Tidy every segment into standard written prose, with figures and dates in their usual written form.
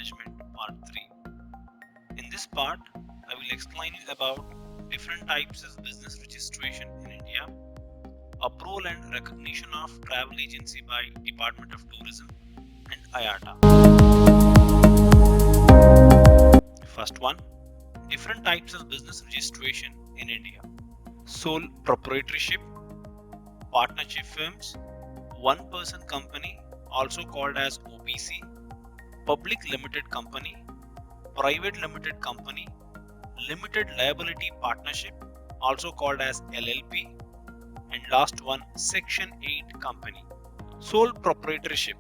Management Part 3. In this part, I will explain you about different types of business registration in India, approval and recognition of travel agency by Department of Tourism and IATA. First one, different types of business registration in India. Sole proprietorship, partnership firms, one person company also called as OPC, public limited company, private limited company, limited liability partnership also called as LLP, and last one, Section 8 company. Sole proprietorship.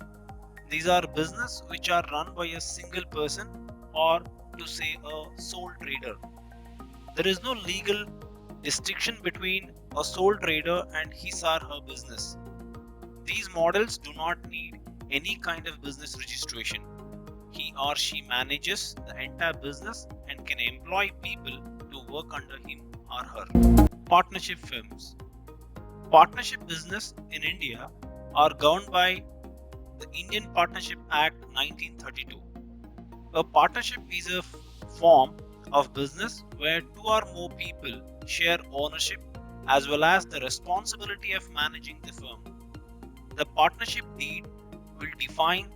These are business which are run by a single person, or to say a sole trader. There is no legal distinction between a sole trader and his or her business. These models do not need any kind of business registration. He or she manages the entire business and can employ people to work under him or her. Partnership firms. Partnership business in India are governed by the Indian Partnership Act 1932. A partnership is a form of business where two or more people share ownership as well as the responsibility of managing the firm. The partnership deed will define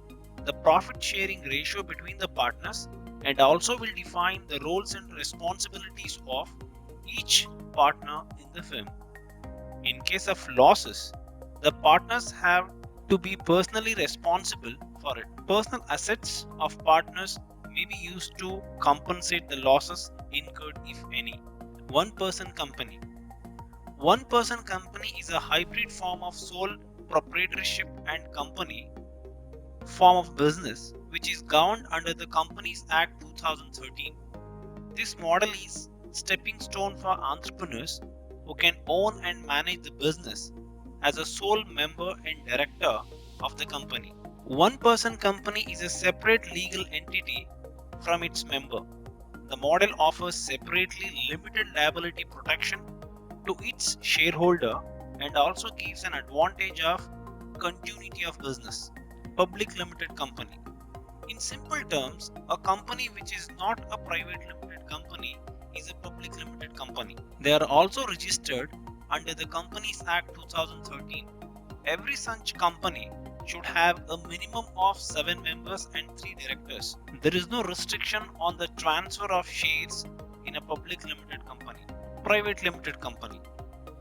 the profit sharing ratio between the partners and also will define the roles and responsibilities of each partner in the firm. In case of losses, the partners have to be personally responsible for it. Personal assets of partners may be used to compensate the losses incurred, if any. One person company. One person company is a hybrid form of sole proprietorship and company form of business which is governed under the Companies Act 2013. This model is stepping stone for entrepreneurs who can own and manage the business as a sole member and director of the company. One person company is a separate legal entity from its member. The model offers separately limited liability protection to its shareholder and also gives an advantage of continuity of business. Public limited company. In simple terms, a company which is not a private limited company is a public limited company. They are also registered under the Companies Act 2013. Every such company should have a minimum of 7 members and 3 directors. There is no restriction on the transfer of shares in a public limited company. Private limited company.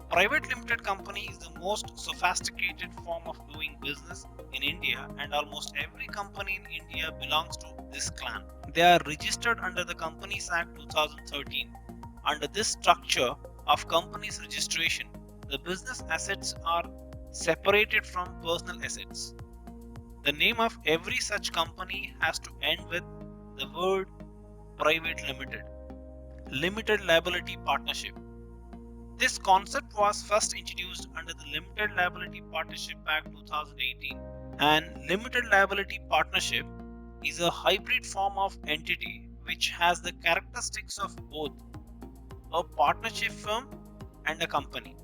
Private limited company is the most sophisticated form of doing business in India, and almost every company in India belongs to this clan. They are registered under the Companies Act 2013. Under this structure of companies registration, the business assets are separated from personal assets. The name of every such company has to end with the word private limited. Limited liability partnership. This concept was first introduced under the Limited Liability Partnership Act 2018. And limited liability partnership is a hybrid form of entity which has the characteristics of both a partnership firm and a company.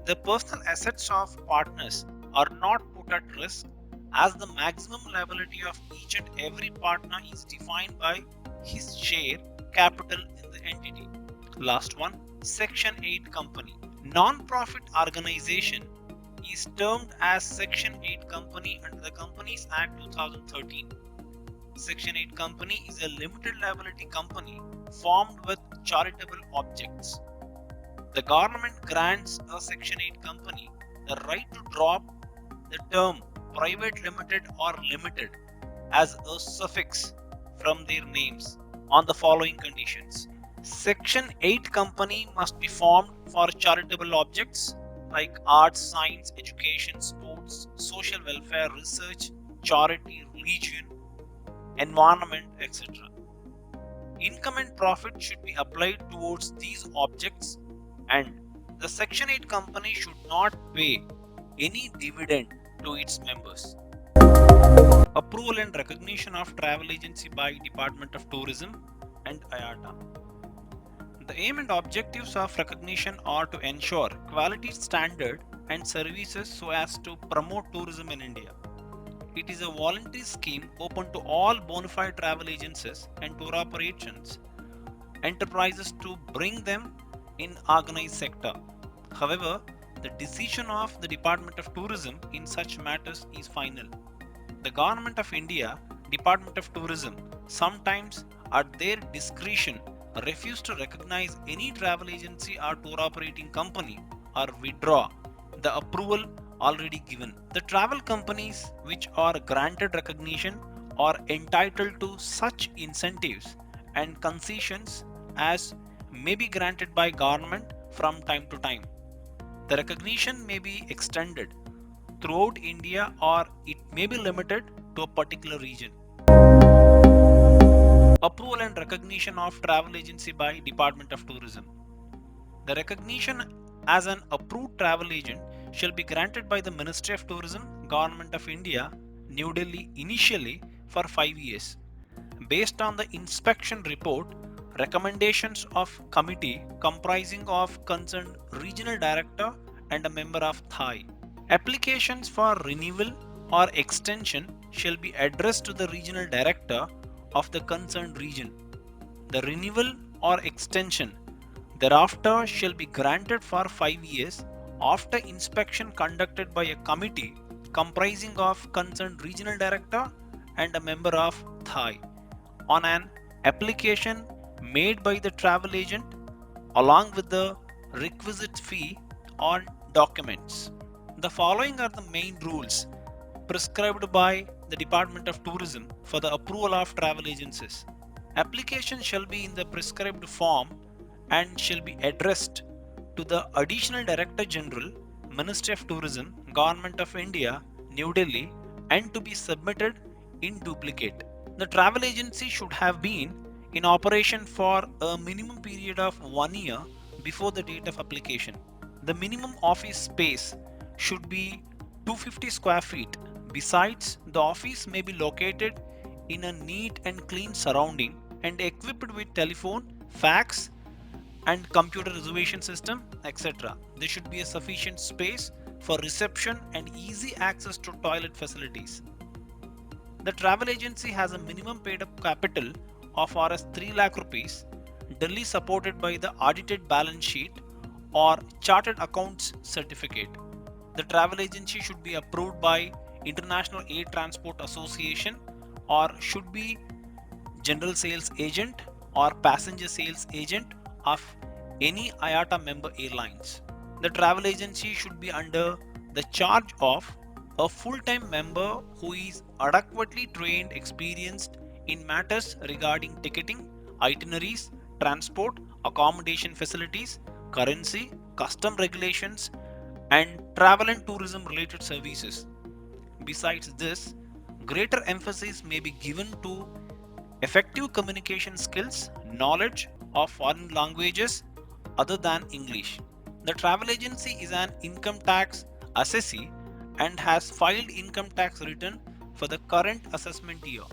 The personal assets of partners are not put at risk as the maximum liability of each and every partner is defined by his share capital in the entity. Last one, Section 8 company. Non-profit organization is termed as Section 8 company under the Companies Act 2013. Section 8 company is a limited liability company formed with charitable objects. The government grants a Section 8 company the right to drop the term private limited or limited as a suffix from their names on the following conditions. Section 8 company must be formed for charitable objects like arts, science, education, sports, social welfare, research, charity, religion, environment, etc. Income and profit should be applied towards these objects, and the Section 8 company should not pay any dividend to its members. Approval and recognition of travel agency by Department of Tourism and IATA. The aim and objectives of recognition are to ensure quality standard and services so as to promote tourism in India. It is a voluntary scheme open to all bona fide travel agencies and tour operations enterprises to bring them in organized sector. However, the decision of the Department of Tourism in such matters is final. The Government of India, Department of Tourism, sometimes at their discretion refuse to recognize any travel agency or tour operating company or withdraw the approval already given. The travel companies which are granted recognition are entitled to such incentives and concessions as may be granted by government from time to time. The recognition may be extended throughout India or it may be limited to a particular region. Approval and recognition of travel agency by Department of Tourism. The recognition as an approved travel agent shall be granted by the Ministry of Tourism, Government of India, New Delhi initially for 5 years. Based on the inspection report, recommendations of committee comprising of concerned regional director and a member of THAI. Applications for renewal or extension shall be addressed to the regional director of the concerned region. The renewal or extension thereafter shall be granted for 5 years after inspection conducted by a committee comprising of concerned regional director and a member of THAI on an application made by the travel agent along with the requisite fee on documents. The following are the main rules prescribed by the Department of Tourism for the approval of travel agencies. Application shall be in the prescribed form and shall be addressed to the Additional Director General, Ministry of Tourism, Government of India, New Delhi, and to be submitted in duplicate. The travel agency should have been in operation for a minimum period of 1 year before the date of application. The minimum office space should be 250 square feet. Besides, the office may be located in a neat and clean surrounding and equipped with telephone, fax, and computer reservation system, etc. There should be a sufficient space for reception and easy access to toilet facilities. The travel agency has a minimum paid up capital of Rs 3 lakh rupees, duly supported by the audited balance sheet or chartered accounts certificate. The travel agency should be approved by International Air Transport Association or should be general sales agent or passenger sales agent of any IATA member airlines. The travel agency should be under the charge of a full-time member who is adequately trained, experienced in matters regarding ticketing, itineraries, transport, accommodation facilities, currency, custom regulations, and travel and tourism related services. Besides this, greater emphasis may be given to effective communication skills, knowledge of foreign languages other than English. The travel agency is an income tax assessee and has filed income tax return for the current assessment year.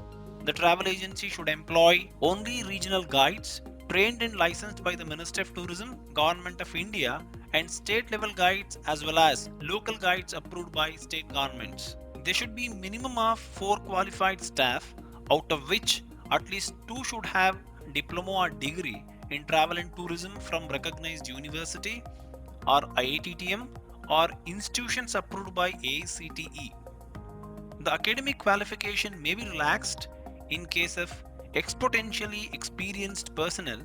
The travel agency should employ only regional guides trained and licensed by the Ministry of Tourism, Government of India, and state level guides as well as local guides approved by state governments. There should be minimum of 4 qualified staff, out of which at least 2 should have diploma or degree in travel and tourism from recognized university or IITTM or institutions approved by AICTE. The academic qualification may be relaxed in case of exponentially experienced personnel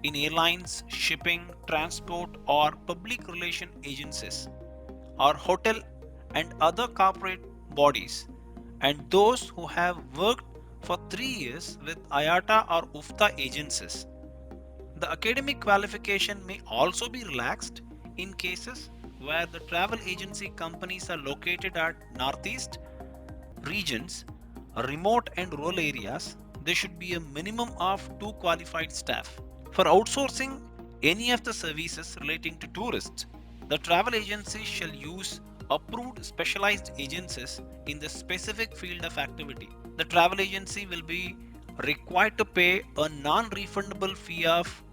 in airlines, shipping, transport, or public relation agencies, or hotel and other corporate bodies, and those who have worked for 3 years with IATA or UFTA agencies. The academic qualification may also be relaxed in cases where the travel agency companies are located at northeast regions, remote and rural areas. There should be a minimum of 2 qualified staff. For outsourcing any of the services relating to tourists, the travel agency shall use approved specialized agencies in the specific field of activity. The travel agency will be required to pay a non-refundable fee of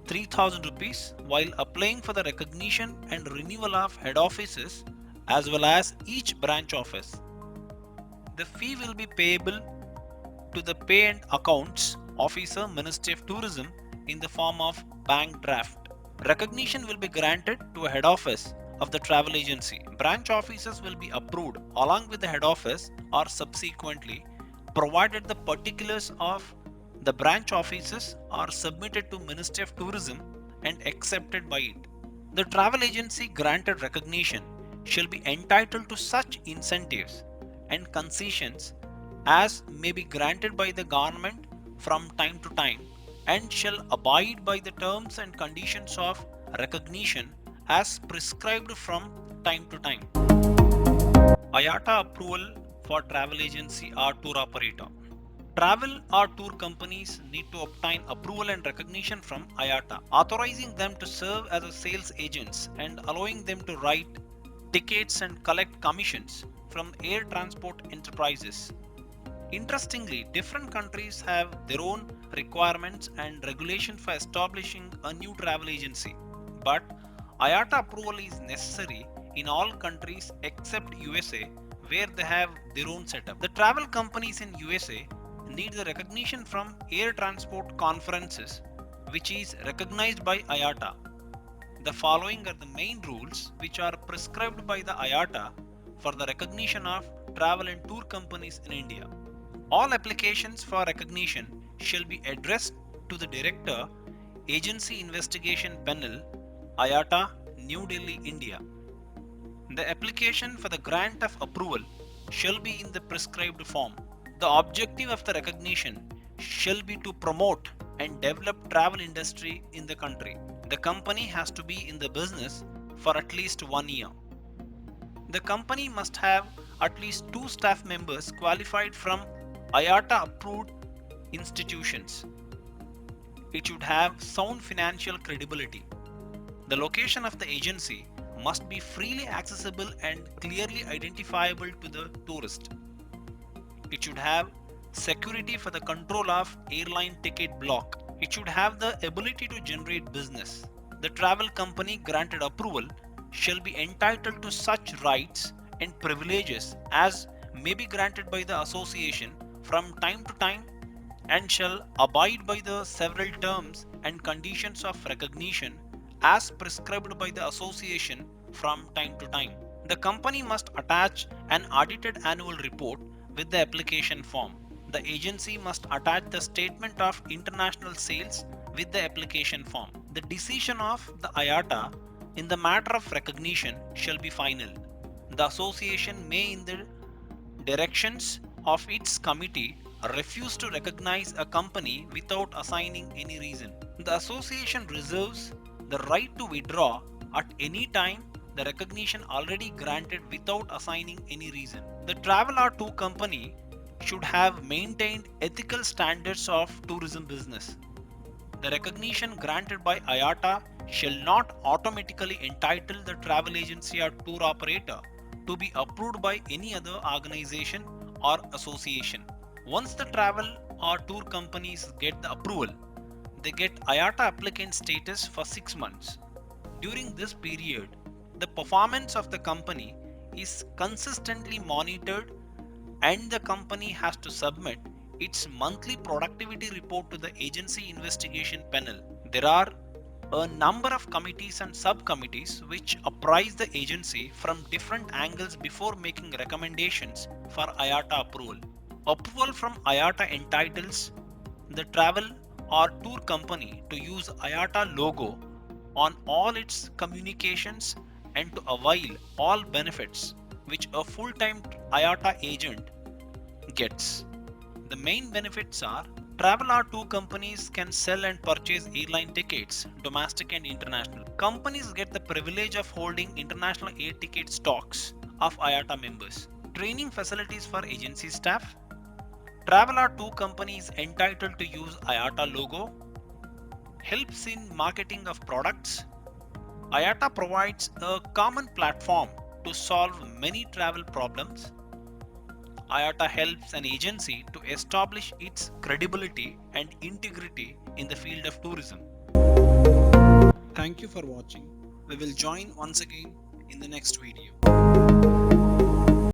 3000 rupees while applying for the recognition and renewal of head offices as well as each branch office. The fee will be payable to the Pay and Accounts Officer, Ministry of Tourism, in the form of bank draft. Recognition will be granted to a head office of the travel agency. Branch offices will be approved along with the head office or subsequently, provided the particulars of the branch offices are submitted to Ministry of Tourism and accepted by it. The travel agency granted recognition shall be entitled to such incentives and concessions as may be granted by the government from time to time, and shall abide by the terms and conditions of recognition as prescribed from time to time. IATA approval for travel agency or tour operator. Travel or tour companies need to obtain approval and recognition from IATA, authorizing them to serve as a sales agents and allowing them to write tickets and collect commissions from air transport enterprises. Interestingly, different countries have their own requirements and regulations for establishing a new travel agency, but IATA approval is necessary in all countries except USA, where they have their own setup. The travel companies in USA need the recognition from Air Transport Conferences, which is recognized by IATA. The following are the main rules which are prescribed by the IATA for the recognition of travel and tour companies in India. All applications for recognition shall be addressed to the Director, Agency Investigation Panel, IATA, New Delhi, India. The application for the grant of approval shall be in the prescribed form. The objective of the recognition shall be to promote and develop travel industry in the country. The company has to be in the business for at least 1 year. The company must have at least 2 staff members qualified from IATA approved institutions. It should have sound financial credibility. The location of the agency must be freely accessible and clearly identifiable to the tourist. It should have security for the control of airline ticket block. It should have the ability to generate business. The travel company granted approval shall be entitled to such rights and privileges as may be granted by the association from time to time, and shall abide by the several terms and conditions of recognition as prescribed by the association from time to time. The company must attach an audited annual report with the application form. The agency must attach the statement of international sales with the application form. The decision of the IATA in the matter of recognition shall be final. The association may, in the directions of its committee, refuse to recognize a company without assigning any reason. The association reserves the right to withdraw at any time the recognition already granted without assigning any reason. The travel or tour company should have maintained ethical standards of tourism business. The recognition granted by IATA shall not automatically entitle the travel agency or tour operator to be approved by any other organization or association. Once the travel or tour companies get the approval, they get IATA applicant status for 6 months. During this period, the performance of the company is consistently monitored and the company has to submit its monthly productivity report to the agency investigation panel. There are a number of committees and subcommittees which apprise the agency from different angles before making recommendations for IATA approval. Approval from IATA entitles the travel or tour company to use IATA logo on all its communications and to avail all benefits which a full-time IATA agent gets. The main benefits are: travel or tour companies can sell and purchase airline tickets, domestic and international. Companies get the privilege of holding international air ticket stocks of IATA members. Training facilities for agency staff. Travel or tour companies entitled to use IATA logo. Helps in marketing of products. IATA provides a common platform to solve many travel problems. IATA helps an agency to establish its credibility and integrity in the field of tourism. Thank you for watching. We will join once again in the next video.